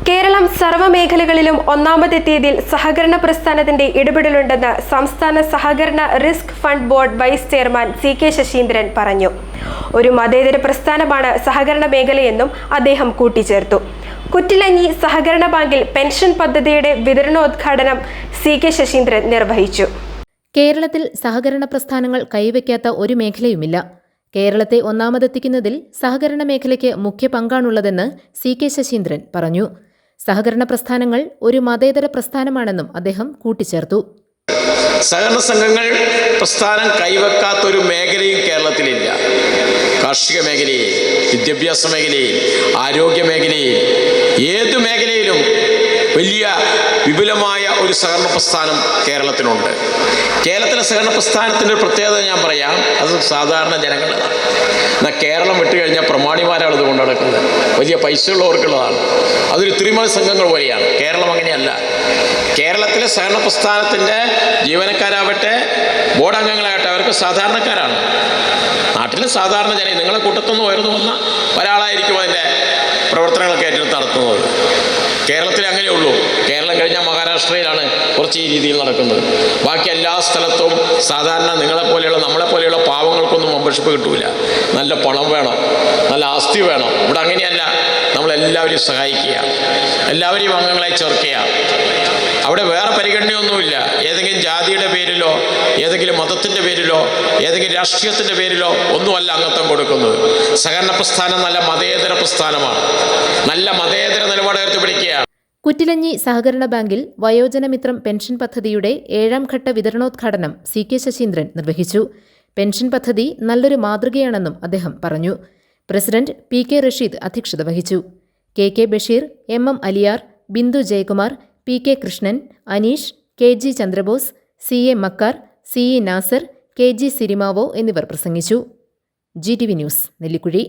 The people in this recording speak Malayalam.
കേരളം സർവ്വമേഖലകളിലും ഒന്നാമതെത്തിയതിൽ സഹകരണ പ്രസ്ഥാനത്തിന്റെ ഇടപെടലുണ്ടെന്ന് സംസ്ഥാന സഹകരണ risk fund board vice chairman CK Saseendran പറഞ്ഞു. ഒരു മതേതര പ്രസ്ഥാനമാണ് സഹകരണ മേഖലയെന്നും അദ്ദേഹം കൂട്ടിച്ചേർത്തു. കുറ്റിലഞ്ഞി സഹകരണ ബാങ്കിൽ പെൻഷൻ പദ്ധതിയുടെ വിതരണോദ്ഘാടനം CK ശശീന്ദ്രൻ നിർവഹിച്ചു. കേരളത്തിൽ സഹകരണ പ്രസ്ഥാനങ്ങൾ കൈവയ്ക്കാത്ത ഒരു മേഖലയുമില്ല. കേരളത്തെ ഒന്നാമതെത്തിക്കുന്നതിൽ സഹകരണ മേഖലയ്ക്ക് മുഖ്യ പങ്കാണുള്ളതെന്ന് CK ശശീന്ദ്രൻ പറഞ്ഞു. സഹകരണ പ്രസ്ഥാനങ്ങൾ ഒരു മതേതര പ്രസ്ഥാനമാണെന്നും അദ്ദേഹം കൂട്ടിച്ചേർത്തു. സഹകരണ സംഘങ്ങൾ പ്രസ്ഥാനം കൈവെക്കാത്തൊരു മേഖലയും കേരളത്തിലില്ല. കാർഷിക മേഖലയിൽ, വിദ്യാഭ്യാസ മേഖലയിൽ, ആരോഗ്യ മേഖലയിൽ, ഏതു മേഖലയിലും വലിയ വിപുലമായ ഒരു സഹകരണ പ്രസ്ഥാനം കേരളത്തിനുണ്ട്. കേരളത്തിലെ സഹകരണ പ്രസ്ഥാനത്തിൻ്റെ ഒരു പ്രത്യേകത ഞാൻ പറയാം, അത് സാധാരണ ജനങ്ങളുടേതാണ്. എന്നാൽ കേരളം വിട്ടുകഴിഞ്ഞാൽ പ്രമാണിമാരാണ് ഇത് കൊണ്ടു നടക്കുന്നത്. വലിയ പൈസയുള്ളവർക്കുള്ളതാണ്. അതൊരു തിരുമല സംഘങ്ങൾ പോലെയാണ്. കേരളം അങ്ങനെയല്ല. കേരളത്തിലെ സഹകരണ പ്രസ്ഥാനത്തിൻ്റെ ജീവനക്കാരാവട്ടെ, ബോർഡ് അംഗങ്ങളാകട്ടെ, അവർക്ക് സാധാരണക്കാരാണ്. നാട്ടിലെ സാധാരണ ജനം, നിങ്ങളെ കൂട്ടത്തൊന്നും ഉയർന്നു വന്ന ഒരാളായിരിക്കും അതിൻ്റെ പ്രവർത്തനങ്ങളൊക്കെ ഏറ്റെടുത്ത് നടത്തുന്നത്. കേരളത്തിൽ അങ്ങനെയുള്ളൂ. കേരളം കഴിഞ്ഞാൽ മഹാരാഷ്ട്രയിലാണ് കുറച്ച് ഈ രീതിയിൽ നടക്കുന്നത്. ബാക്കി എല്ലാ സ്ഥലത്തും സാധാരണ നിങ്ങളെപ്പോലെയുള്ള നമ്മളെപ്പോലെയുള്ള പാവങ്ങൾക്കൊന്നും മെമ്പർഷിപ്പ് കിട്ടൂല. നല്ല പണം വേണം, നല്ല ആസ്തി വേണം. ഇവിടെ അങ്ങനെയല്ല. നമ്മളെല്ലാവരെയും സഹായിക്കുക, എല്ലാവരെയും അംഗങ്ങളായി ചേർക്കുക. അവിടെ വേറെ പരിഗണനയൊന്നുമില്ല. ഏതെങ്കിലും ജാതിയുടെ പേരിലോ ഏതെങ്കിലും മതത്തിൻ്റെ പേരിലോ ഏതെങ്കിലും രാഷ്ട്രീയത്തിൻ്റെ പേരിലോ ഒന്നുമല്ല അംഗത്വം കൊടുക്കുന്നത്. സഹകരണ പ്രസ്ഥാനം നല്ല മതേതര പ്രസ്ഥാനമാണ്. നല്ല മതേതര നിലപാട് ഉയർത്തിപ്പിടിക്കുകയാണ്. കുറ്റിലഞ്ഞി സഹകരണ ബാങ്കിൽ വയോജനമിത്രം പെൻഷൻ പദ്ധതിയുടെ 7ാം ഘട്ട വിതരണോദ്ഘാടനം CK ശശീന്ദ്രൻ നിർവഹിച്ചു. പെൻഷൻ പദ്ധതി നല്ലൊരു മാതൃകയാണെന്നും അദ്ദേഹം പറഞ്ഞു. പ്രസിഡന്റ് PK റഷീദ് അധ്യക്ഷത വഹിച്ചു. KK Basheer, MM Aliyar, Bindu Jayakumar, PK Krishnan, Aneesh, KG Chandrabose, CA Makkar, CE Nasar, KG Sirimavo എന്നിവർ പ്രസംഗിച്ചു. GTV news, Nellikuzhi.